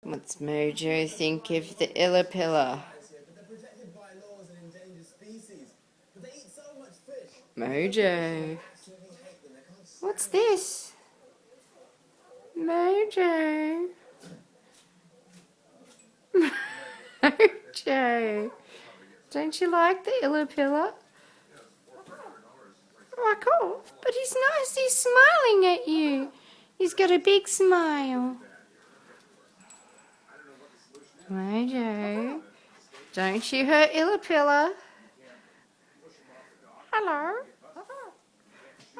What's Mojo think of the Illa Pilla? Mojo. What's this? Mojo. Mojo. Don't you like the Illa Pilla? Fuck off. But he's nice. He's smiling at you. He's got a big smile. Mojo. Don't you hurt Illa Pilla. Hello.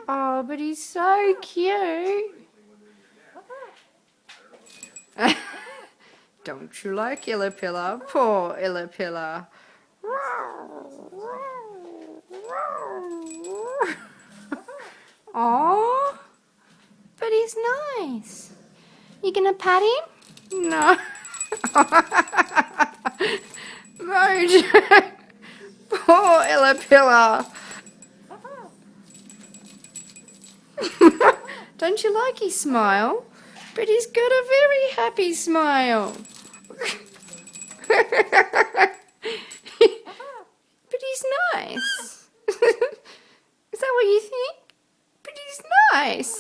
Oh, but he's so cute. Don't you like Illa Pilla? Poor Illa Pilla. Oh, but he's nice. You gonna pat him? No. Mojo. Poor Illa Pilla. Don't you like his smile? But he's got a very happy smile. But he's nice. Is that what you think? But he's nice.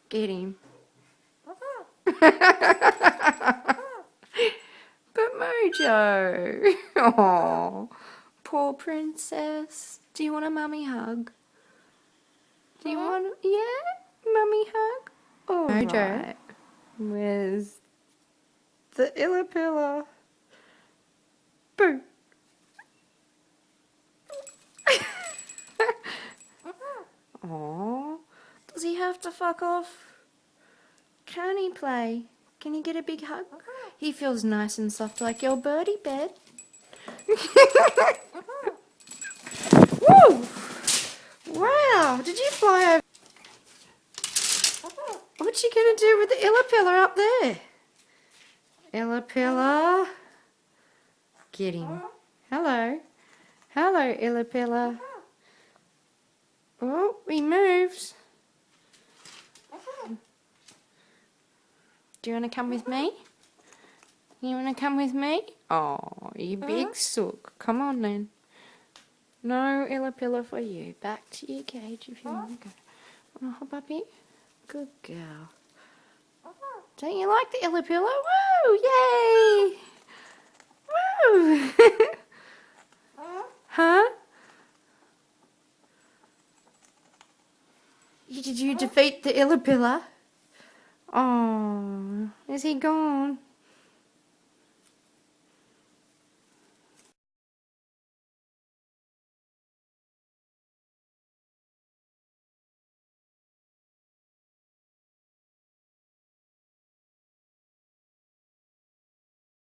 Get him. But Mojo. Oh, poor princess. Do you want a mummy hug? Do you want, yeah, mummy hug? Oh, Mojo. Right. Where's the Illa Pilla? Boo. Aww. Does he have to fuck off? Can he play? Can he get a big hug? He feels nice and soft like your birdie bed. Woo! Wow, did you fly over? What's she going to do with the Illa Pilla up there? Illa Pilla. Get him. Hello. Hello, Illa Pilla. Oh, he moves. Do you want to come with me? You want to come with me? Oh, you big sook. Come on then. No Illa Pilla for you. Back to your cage if you want to go. Want to hop up here? Good girl. Don't you like the Illa Pilla? Woo! Yay! Woo! Huh? Did you defeat the Illa Pilla? Oh, is he gone?